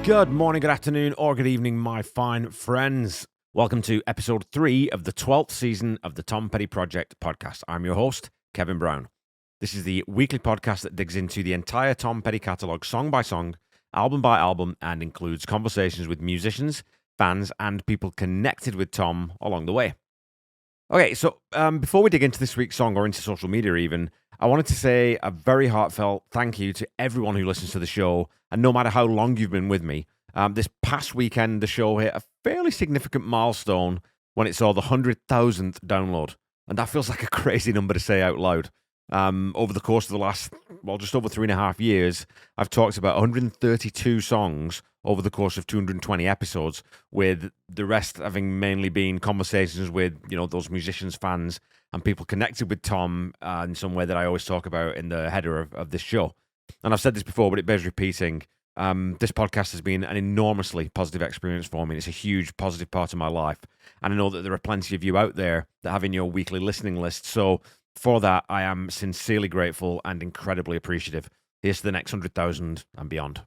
Good morning, good afternoon, or good evening, my fine friends. Welcome to episode 3 of the 12th season of the Tom Petty Project podcast. I'm your host, Kevin Brown. This is the weekly podcast that digs into the entire Tom Petty catalogue, song by song, album by album, and includes conversations with musicians, fans, and people connected with Tom along the way. Okay, so before we dig into this week's song or into social media even, I wanted to say a very heartfelt thank you to everyone who listens to the show, and no matter how long you've been with me. This past weekend, the show hit a fairly significant milestone when it saw the 100,000th download, and that feels like a crazy number to say out loud. Over the course of the last, just over 3.5 years, I've talked about 132 songs over the course of 220 episodes, with the rest having mainly been conversations with, those musicians, fans, and people connected with Tom in some way that I always talk about in the header of this show. And I've said this before, but it bears repeating. This podcast has been an enormously positive experience for me. It's a huge positive part of my life. And I know that there are plenty of you out there that have in your weekly listening list. So for that, I am sincerely grateful and incredibly appreciative. Here's to the next 100,000 and beyond.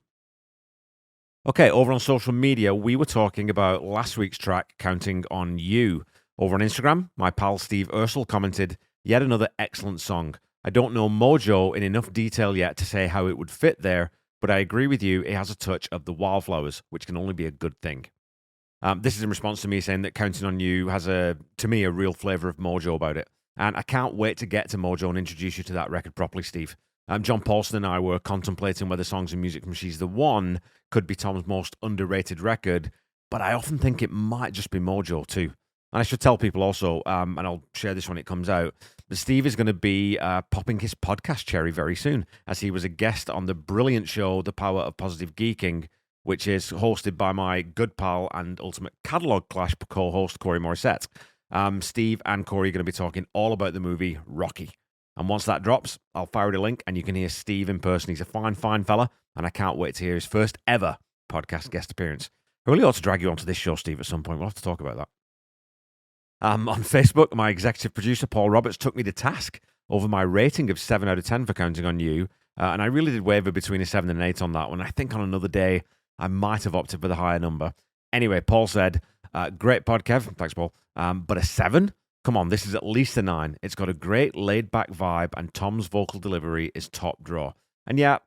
Okay, over on social media, we were talking about last week's track, Counting on You. Over on Instagram, my pal Steve Ursel commented, yet another excellent song. I don't know Mojo in enough detail yet to say how it would fit there, but I agree with you, it has a touch of the Wildflowers, which can only be a good thing. This is in response to me saying that Counting on You has, to me, a real flavour of Mojo about it. And I can't wait to get to Mojo and introduce you to that record properly, Steve. John Paulson and I were contemplating whether Songs and Music from She's the One could be Tom's most underrated record, but I often think it might just be Mojo too. And I should tell people also, and I'll share this when it comes out, that Steve is going to be popping his podcast cherry very soon, as he was a guest on the brilliant show, The Power of Positive Geeking, which is hosted by my good pal and Ultimate Catalog Clash co-host, Corey Morissette. Steve and Corey are going to be talking all about the movie Rocky. And once that drops, I'll fire a link and you can hear Steve in person. He's a fine, fine fella, and I can't wait to hear his first ever podcast guest appearance. I really ought to drag you onto this show, Steve, at some point. We'll have to talk about that. On Facebook, my executive producer, Paul Roberts, took me to task over my rating of 7 out of 10 for Counting on You, and I really did waver between a 7 and an 8 on that one. I think on another day, I might have opted for the higher number. Anyway, Paul said, great pod, Kev. Thanks, Paul. But a 7? Come on, this is at least a 9. It's got a great laid-back vibe, and Tom's vocal delivery is top draw. And yeah,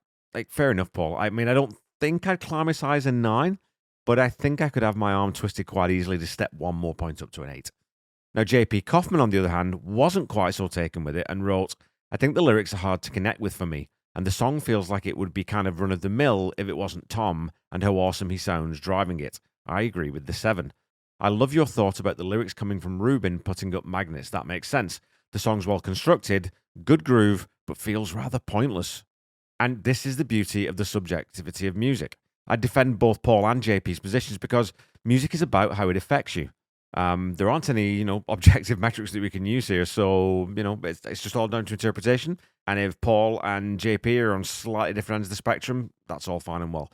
fair enough, Paul. I mean, I don't think I'd climb as high as a 9, but I think I could have my arm twisted quite easily to step 1 more point up to an 8. Now, JP Kaufman, on the other hand, wasn't quite so taken with it and wrote, I think the lyrics are hard to connect with for me, and the song feels like it would be kind of run-of-the-mill if it wasn't Tom and how awesome he sounds driving it. I agree with the 7. I love your thought about the lyrics coming from Rubin putting up magnets. That makes sense. The song's well constructed, good groove, but feels rather pointless. And this is the beauty of the subjectivity of music. I defend both Paul and JP's positions because music is about how it affects you. There aren't any, objective metrics that we can use here, so, it's just all down to interpretation. And if Paul and JP are on slightly different ends of the spectrum, that's all fine and well.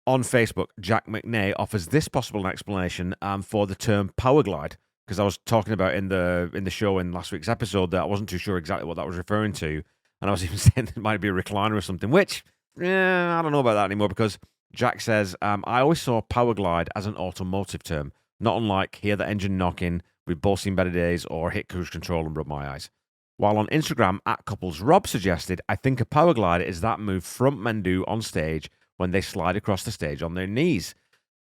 On Facebook, Jack McNay offers this possible explanation for the term power glide, because I was talking about in the show in last week's episode that I wasn't too sure exactly what that was referring to, and I was even saying it might be a recliner or something, which, I don't know about that anymore, because Jack says, I always saw power glide as an automotive term, not unlike hear the engine knocking with both seen better days or hit cruise control and rub my eyes. While on Instagram, @CouplesRob suggested, I think a power glide is that move frontmen do on stage when they slide across the stage on their knees.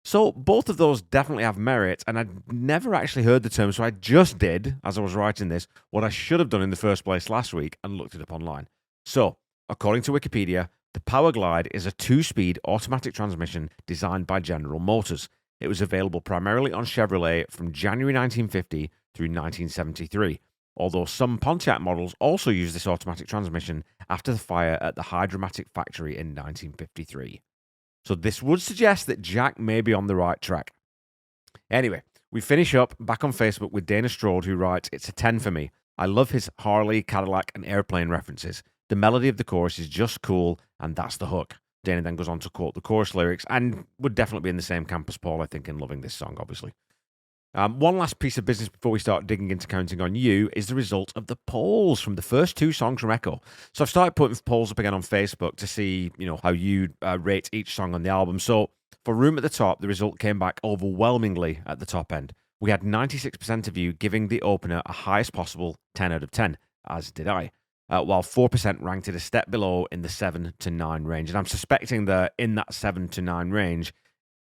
So both of those definitely have merit, and I'd never actually heard the term, so I just did, as I was writing this, what I should have done in the first place last week and looked it up online. So, according to Wikipedia, the Power Glide is a 2-speed automatic transmission designed by General Motors. It was available primarily on Chevrolet from January 1950 through 1973, although some Pontiac models also used this automatic transmission after the fire at the Hydromatic factory in 1953. So this would suggest that Jack may be on the right track. Anyway, we finish up back on Facebook with Dana Strode, who writes, it's a 10 for me. I love his Harley, Cadillac, and airplane references. The melody of the chorus is just cool, and that's the hook. Dana then goes on to quote the chorus lyrics, and would definitely be in the same camp as Paul, I think, in loving this song, obviously. One last piece of business before we start digging into Counting on You is the result of the polls from the first 2 songs from Echo. So I've started putting polls up again on Facebook to see, how you rate each song on the album. So For Room at the Top, the result came back overwhelmingly at the top end. We had 96% of you giving the opener a highest possible 10 out of 10, as did I, while 4% ranked it a step below in the 7 to 9 range. And I'm suspecting that in that 7 to 9 range,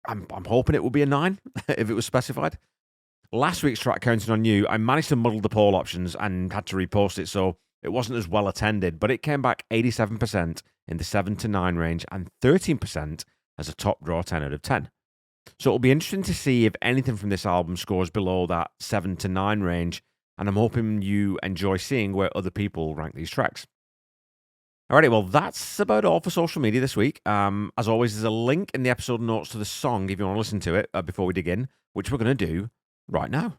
I'm hoping it will be a 9 if it was specified. Last week's track Counting on You, I managed to muddle the poll options and had to repost it, so it wasn't as well attended, but it came back 87% in the 7 to 9 range and 13% as a top draw 10 out of 10. So it'll be interesting to see if anything from this album scores below that 7 to 9 range, and I'm hoping you enjoy seeing where other people rank these tracks. Alrighty, well, that's about all for social media this week. As always, there's a link in the episode notes to the song if you want to listen to it before we dig in, which we're going to do right now.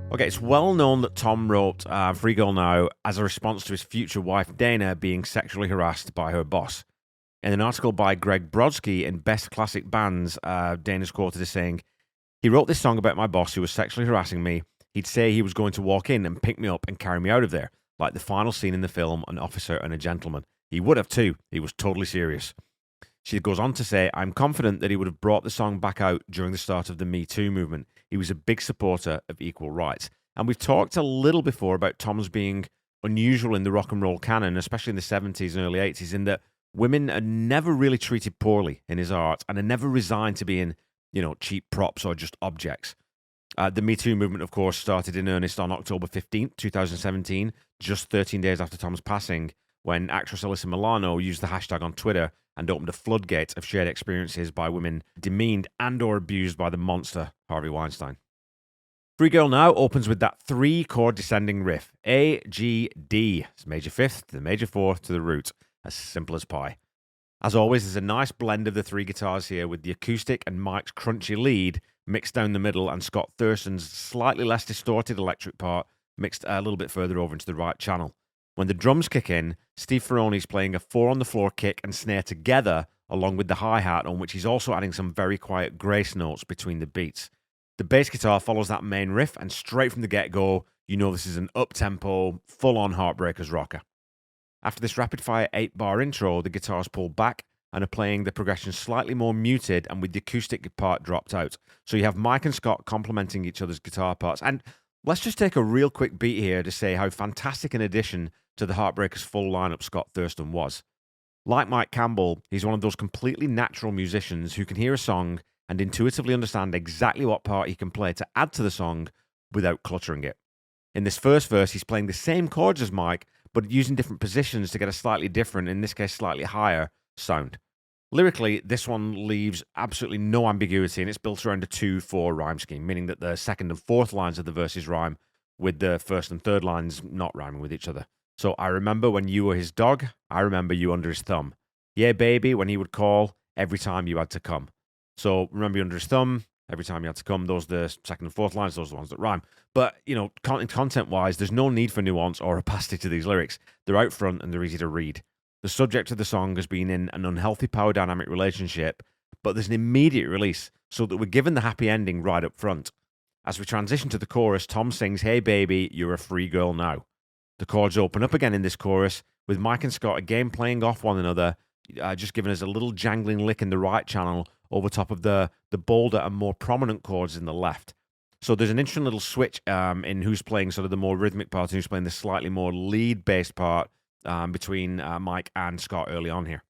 Okay, it's well known that Tom wrote Free Girl Now as a response to his future wife Dana being sexually harassed by her boss. In an article by Greg Brodsky in Best Classic Bands, Dana's quoted as saying, "He wrote this song about my boss who was sexually harassing me. He'd say he was going to walk in and pick me up and carry me out of there, like the final scene in the film An Officer and a Gentleman. He would have too. He was totally serious." She goes on to say, "I'm confident that he would have brought the song back out during the start of the Me Too movement. He was a big supporter of equal rights." And we've talked a little before about Tom's being unusual in the rock and roll canon, especially in the 70s and early 80s, in that women are never really treated poorly in his art and are never resigned to being, cheap props or just objects. The Me Too movement, of course, started in earnest on October 15th, 2017, just 13 days after Tom's passing, when actress Alyssa Milano used the hashtag on Twitter and opened a floodgate of shared experiences by women demeaned and or abused by the monster Harvey Weinstein. Free Girl Now opens with that 3-chord descending riff, A, G, D. It's major 5th to the major 4th to the root, as simple as pie. As always, there's a nice blend of the 3 guitars here with the acoustic and Mike's crunchy lead mixed down the middle and Scott Thurston's slightly less distorted electric part mixed a little bit further over into the right channel. When the drums kick in, Steve Ferrone's playing a 4-on-the-floor kick and snare together, along with the hi-hat, on which he's also adding some very quiet grace notes between the beats. The bass guitar follows that main riff, and straight from the get-go, you know this is an up-tempo, full-on Heartbreakers rocker. After this rapid-fire 8-bar intro, the guitars pull back and are playing the progression slightly more muted and with the acoustic part dropped out. So you have Mike and Scott complementing each other's guitar parts. And let's just take a real quick beat here to say how fantastic an addition to the Heartbreakers full lineup Scott Thurston was. Like Mike Campbell, he's one of those completely natural musicians who can hear a song and intuitively understand exactly what part he can play to add to the song without cluttering it. In this first verse, he's playing the same chords as Mike, but using different positions to get a slightly different, in this case slightly higher, sound. Lyrically, this one leaves absolutely no ambiguity, and it's built around a 2-4 rhyme scheme, meaning that the second and fourth lines of the verses rhyme, with the first and third lines not rhyming with each other. So, I remember when you were his dog, I remember you under his thumb. Yeah, baby, when he would call, every time you had to come. So, remember you under his thumb, every time you had to come, those are the second and fourth lines, those are the ones that rhyme. But, content-wise, there's no need for nuance or opacity to these lyrics. They're out front and they're easy to read. The subject of the song has been in an unhealthy power dynamic relationship, but there's an immediate release, so that we're given the happy ending right up front. As we transition to the chorus, Tom sings, "Hey baby, you're a free girl now." The chords open up again in this chorus, with Mike and Scott again playing off one another, just giving us a little jangling lick in the right channel over top of the bolder and more prominent chords in the left. So there's an interesting little switch in who's playing sort of the more rhythmic part and who's playing the slightly more lead-based part between Mike and Scott early on here.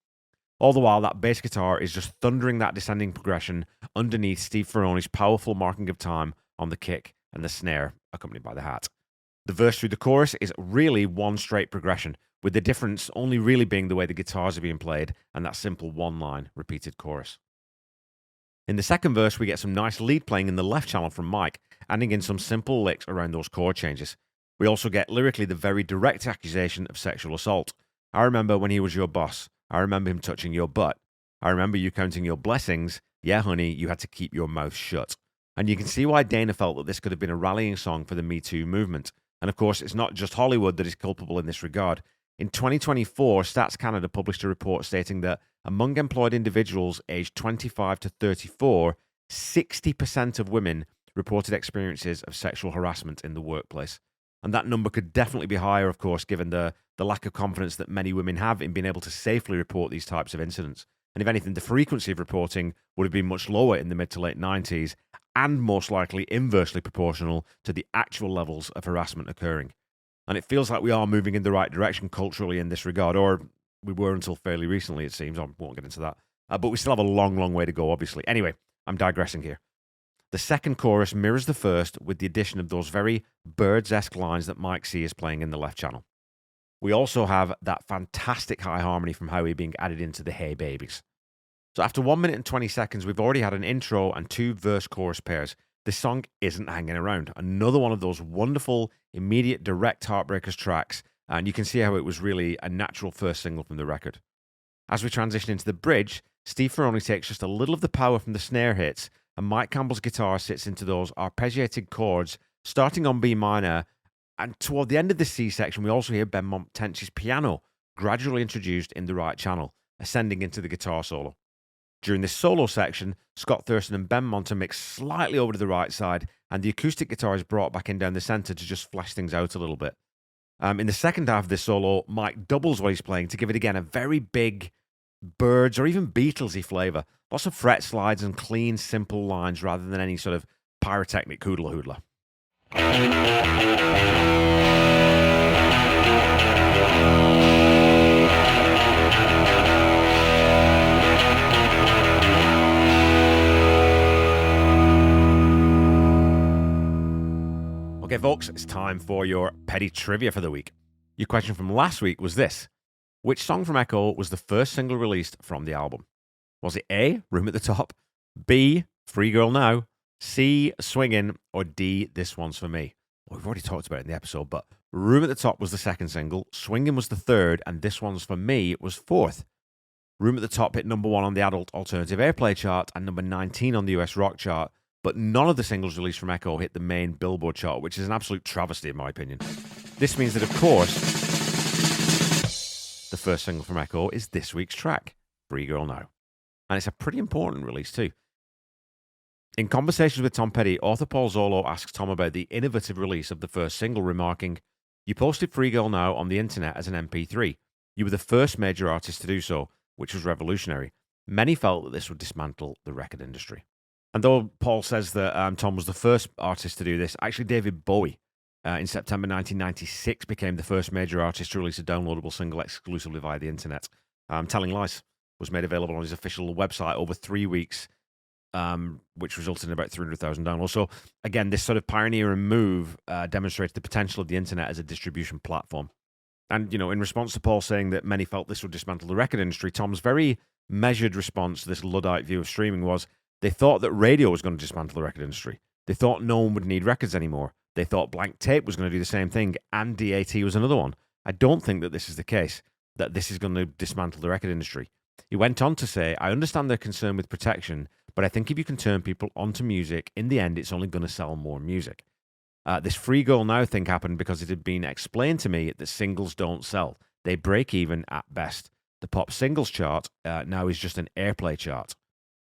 All the while, that bass guitar is just thundering that descending progression underneath Steve Ferrone's powerful marking of time on the kick and the snare, accompanied by the hat. The verse through the chorus is really one straight progression, with the difference only really being the way the guitars are being played and that simple one-line repeated chorus. In the second verse, we get some nice lead playing in the left channel from Mike, adding in some simple licks around those chord changes. We also get lyrically the very direct accusation of sexual assault. "I remember when he was your boss. I remember him touching your butt. I remember you counting your blessings. Yeah, honey, you had to keep your mouth shut." And you can see why Dana felt that this could have been a rallying song for the Me Too movement. And of course, it's not just Hollywood that is culpable in this regard. In 2024, Stats Canada published a report stating that among employed individuals aged 25 to 34, 60% of women reported experiences of sexual harassment in the workplace. And that number could definitely be higher, of course, given the lack of confidence that many women have in being able to safely report these types of incidents. And if anything, the frequency of reporting would have been much lower in the mid to late 90s and most likely inversely proportional to the actual levels of harassment occurring. And it feels like we are moving in the right direction culturally in this regard, or we were until fairly recently, it seems. I won't get into that. But we still have a long, long way to go, obviously. Anyway, I'm digressing here. The second chorus mirrors the first with the addition of those very Birds-esque lines that Mike C is playing in the left channel. We also have that fantastic high harmony from Howie being added into the Hey Babies. So after 1 minute and 20 seconds, we've already had an intro and 2 verse-chorus pairs. This song isn't hanging around. Another one of those wonderful, immediate, direct Heartbreakers tracks, and you can see how it was really a natural first single from the record. As we transition into the bridge, Steve Ferroni takes just a little of the power from the snare hits, and Mike Campbell's guitar sits into those arpeggiated chords, starting on B minor, and toward the end of the C section, we also hear Ben Montench's piano gradually introduced in the right channel, ascending into the guitar solo. During this solo section, Scott Thurston and Ben Monta mix slightly over to the right side, and the acoustic guitar is brought back in down the center to just flesh things out a little bit. In the second half of this solo, Mike doubles what he's playing to give it again a very big Birds or even Beatlesy flavor. Lots of fret slides and clean, simple lines rather than any sort of pyrotechnic hoodla-hoodla. Okay, folks, it's time for your petty trivia for the week. Your question from last week was this. Which song from Echo was the first single released from the album? Was it A, Room at the Top, B, Free Girl Now, C, Swingin', or D, This One's For Me? Well, we've already talked about it in the episode, but Room at the Top was the second single, Swingin' was the third, and This One's For Me was fourth. Room at the Top hit number 1 on the Adult Alternative Airplay chart and number 19 on the US Rock chart, but none of the singles released from Echo hit the main Billboard chart, which is an absolute travesty in my opinion. This means that, of course, the first single from Echo is this week's track, Free Girl Now. And it's a pretty important release too. In conversations with Tom Petty, author Paul Zollo asks Tom about the innovative release of the first single, remarking, "You posted Free Girl Now on the internet as an MP3. You were the first major artist to do so, which was revolutionary. Many felt that this would dismantle the record industry." And though Paul says that Tom was the first artist to do this, actually David Bowie, in September 1996, became the first major artist to release a downloadable single exclusively via the internet. Telling Lies was made available on his official website over 3 weeks, which resulted in about 300,000 downloads. So again, this sort of pioneering move demonstrates the potential of the internet as a distribution platform. And, you know, in response to Paul saying that many felt this would dismantle the record industry, Tom's very measured response to this Luddite view of streaming was, they thought that radio was going to dismantle the record industry. They thought no one would need records anymore. They thought blank tape was going to do the same thing, and DAT was another one. I don't think that this is the case, that this is going to dismantle the record industry. He went on to say, I understand their concern with protection, but I think if you can turn people onto music, in the end, it's only going to sell more music. This Free Girl Now thing happened because it had been explained to me that singles don't sell. They break even at best. The pop singles chart now is just an airplay chart.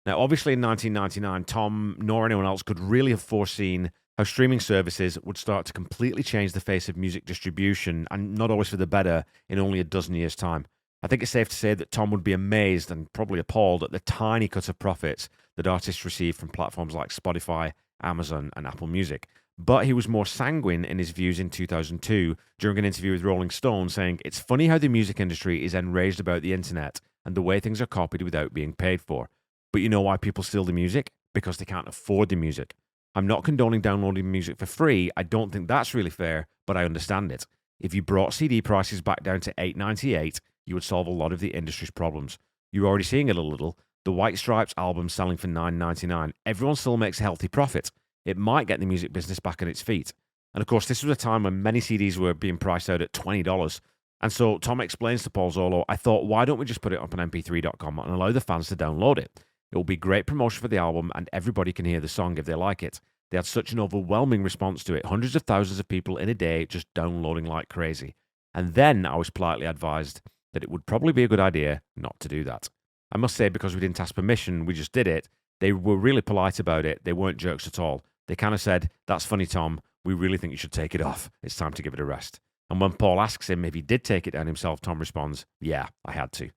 Now, obviously in 1999, Tom nor anyone else could really have foreseen how streaming services would start to completely change the face of music distribution, and not always for the better, in only a dozen years' time. I think it's safe to say that Tom would be amazed and probably appalled at the tiny cut of profits that artists receive from platforms like Spotify, Amazon, and Apple Music. But he was more sanguine in his views in 2002 during an interview with Rolling Stone, saying, "It's funny how the music industry is enraged about the internet and the way things are copied without being paid for. But you know why people steal the music? Because they can't afford the music. I'm not condoning downloading music for free. I don't think that's really fair, but I understand it. If you brought CD prices back down to $8.98, you would solve a lot of the industry's problems. You're already seeing it a little. The White Stripes album selling for $9.99. Everyone still makes a healthy profit. It might get the music business back on its feet." And of course, this was a time when many CDs were being priced out at $20. And so Tom explains to Paul Zollo, "I thought, why don't we just put it up on mp3.com and allow the fans to download it? It will be great promotion for the album and everybody can hear the song if they like it." They had such an overwhelming response to it. Hundreds of thousands of people in a day just downloading like crazy. And then I was politely advised that it would probably be a good idea not to do that. I must say, because we didn't ask permission, we just did it. They were really polite about it. They weren't jerks at all. They kind of said, "That's funny, Tom. We really think you should take it off. It's time to give it a rest." And when Paul asks him if he did take it down himself, Tom responds, "Yeah, I had to."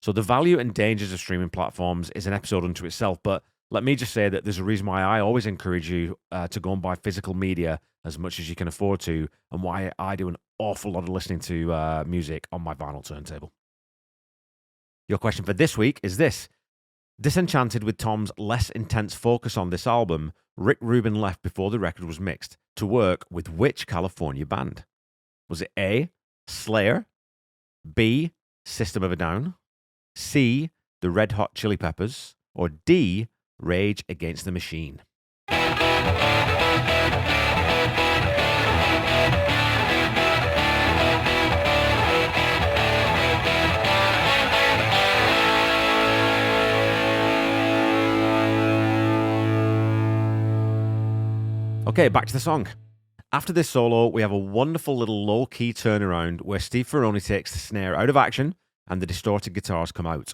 So the value and dangers of streaming platforms is an episode unto itself, but let me just say that there's a reason why I always encourage you to go and buy physical media as much as you can afford to, and why I do an awful lot of listening to music on my vinyl turntable. Your question for this week is this. Disenchanted with Tom's less intense focus on this album, Rick Rubin left before the record was mixed to work with which California band? Was it A, Slayer, B, System of a Down, C, the Red Hot Chili Peppers, or D, Rage Against the Machine? Okay, back to the song. After this solo, we have a wonderful little low-key turnaround where Steve Ferrone takes the snare out of action and the distorted guitars come out.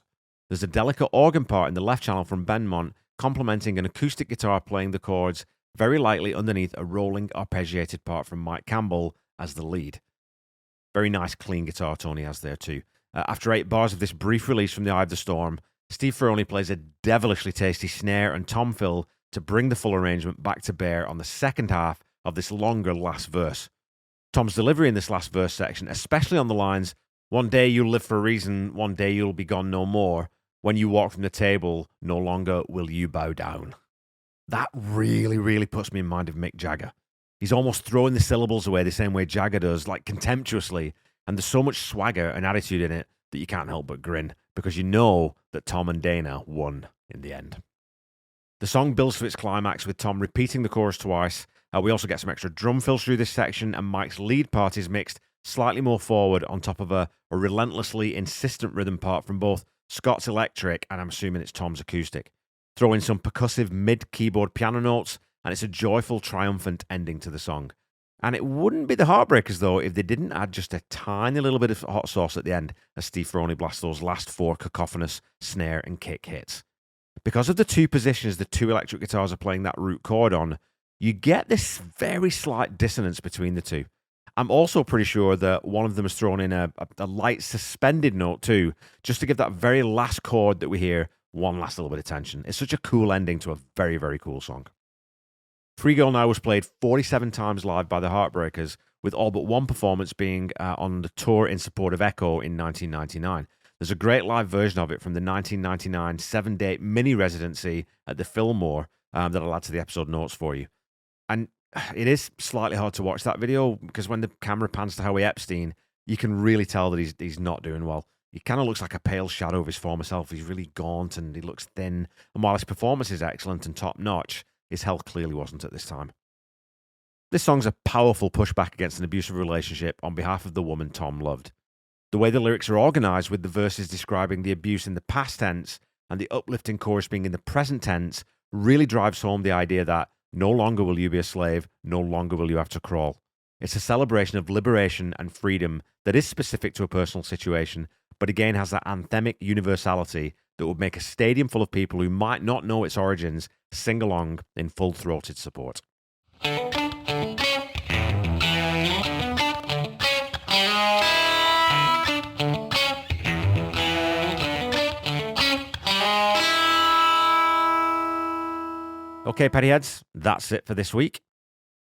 There's a delicate organ part in the left channel from Benmont, complementing an acoustic guitar playing the chords very lightly underneath a rolling arpeggiated part from Mike Campbell as the lead. Very nice clean guitar tone he has there too. After 8 bars of this brief release from the Eye of the Storm, Steve Ferrone plays a devilishly tasty snare and tom fill to bring the full arrangement back to bear on the second half of this longer last verse. Tom's delivery in this last verse section, especially on the lines, "One day you'll live for a reason, one day you'll be gone no more. When you walk from the table, no longer will you bow down." That really, really puts me in mind of Mick Jagger. He's almost throwing the syllables away the same way Jagger does, like contemptuously, and there's so much swagger and attitude in it that you can't help but grin, because you know that Tom and Dana won in the end. The song builds to its climax with Tom repeating the chorus twice. We also get some extra drum fills through this section, and Mike's lead part is mixed slightly more forward on top of a relentlessly insistent rhythm part from both Scott's electric and I'm assuming it's Tom's acoustic. Throw in some percussive mid-keyboard piano notes, and it's a joyful, triumphant ending to the song. And it wouldn't be the Heartbreakers, though, if they didn't add just a tiny little bit of hot sauce at the end as Steve Ferrone blasts those last 4 cacophonous snare and kick hits. Because of the 2 positions the 2 electric guitars are playing that root chord on, you get this very slight dissonance between the 2. I'm also pretty sure that one of them has thrown in a light suspended note too, just to give that very last chord that we hear one last little bit of tension. It's such a cool ending to a very, very cool song. Free Girl Now was played 47 times live by the Heartbreakers, with all but one performance being on the tour in support of Echo in 1999. There's a great live version of it from the 1999 7-date mini residency at the Fillmore that I'll add to the episode notes for you. And it is slightly hard to watch that video because when the camera pans to Howie Epstein, you can really tell that he's not doing well. He kind of looks like a pale shadow of his former self. He's really gaunt and he looks thin. And while his performance is excellent and top-notch, his health clearly wasn't at this time. This song's a powerful pushback against an abusive relationship on behalf of the woman Tom loved. The way the lyrics are organized, with the verses describing the abuse in the past tense and the uplifting chorus being in the present tense, really drives home the idea that no longer will you be a slave, no longer will you have to crawl. It's a celebration of liberation and freedom that is specific to a personal situation, but again has that anthemic universality that would make a stadium full of people who might not know its origins sing along in full-throated support. Okay, Pettyheads, that's it for this week.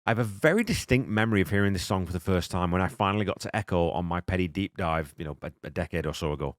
I have a very distinct memory of hearing this song for the first time when I finally got to Echo on my Petty Deep Dive, a decade or so ago.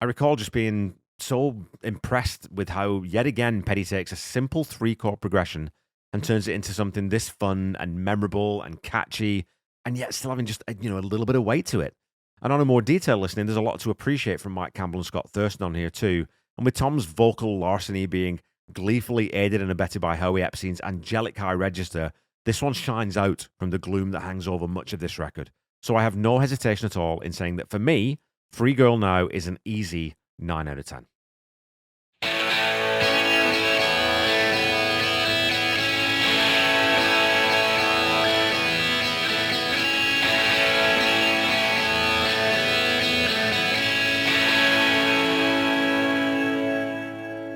I recall just being so impressed with how, yet again, Petty takes a simple 3-chord progression and turns it into something this fun and memorable and catchy, and yet still having just a little bit of weight to it. And on a more detailed listening, there's a lot to appreciate from Mike Campbell and Scott Thurston on here too, and with Tom's vocal larceny being gleefully aided and abetted by Howie Epstein's angelic high register, this one shines out from the gloom that hangs over much of this record. So I have no hesitation at all in saying that for me, Free Girl Now is an easy 9 out of 10.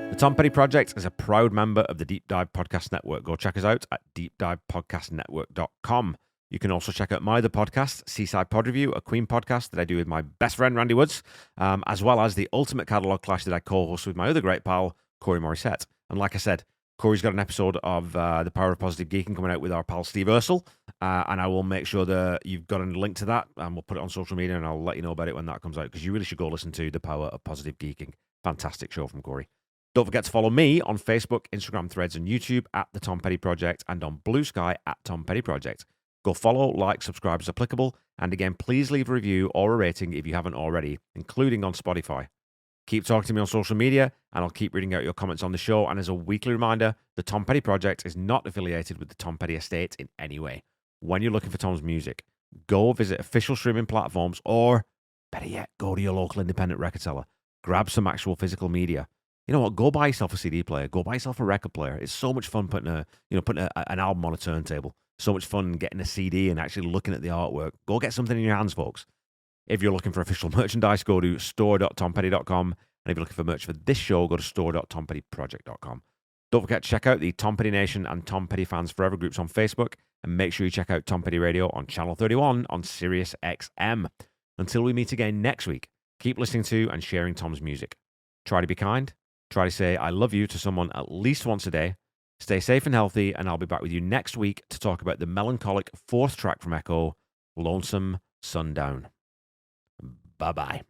The The Tom Petty Project is a proud member of the Deep Dive Podcast Network. Go check us out at deepdivepodcastnetwork.com. You can also check out my other podcast, Seaside Pod Review, a Queen podcast that I do with my best friend, Randy Woods, as well as the Ultimate Catalog Clash that I co-host with my other great pal, Corey Morissette. And like I said, Corey's got an episode of The Power of Positive Geeking coming out with our pal Steve Ursel, and I will make sure that you've got a link to that, and we'll put it on social media, and I'll let you know about it when that comes out, because you really should go listen to The Power of Positive Geeking. Fantastic show from Corey. Don't forget to follow me on Facebook, Instagram, Threads, and YouTube at The Tom Petty Project, and on Blue Sky at Tom Petty Project. Go follow, like, subscribe as applicable, and again, please leave a review or a rating if you haven't already, including on Spotify. Keep talking to me on social media, and I'll keep reading out your comments on the show. And as a weekly reminder, the Tom Petty Project is not affiliated with the Tom Petty Estate in any way. When you're looking for Tom's music, go visit official streaming platforms, or better yet, go to your local independent record seller. Grab some actual physical media. You know what? Go buy yourself a CD player. Go buy yourself a record player. It's so much fun putting an album on a turntable. So much fun getting a CD and actually looking at the artwork. Go get something in your hands, folks. If you're looking for official merchandise, go to store.tompetty.com. And if you're looking for merch for this show, go to store.tompettyproject.com. Don't forget to check out the Tom Petty Nation and Tom Petty Fans Forever groups on Facebook. And make sure you check out Tom Petty Radio on Channel 31 on Sirius XM. Until we meet again next week, keep listening to and sharing Tom's music. Try to be kind. Try to say I love you to someone at least once a day. Stay safe and healthy, and I'll be back with you next week to talk about the melancholic fourth track from Echo, Lonesome Sundown. Bye-bye.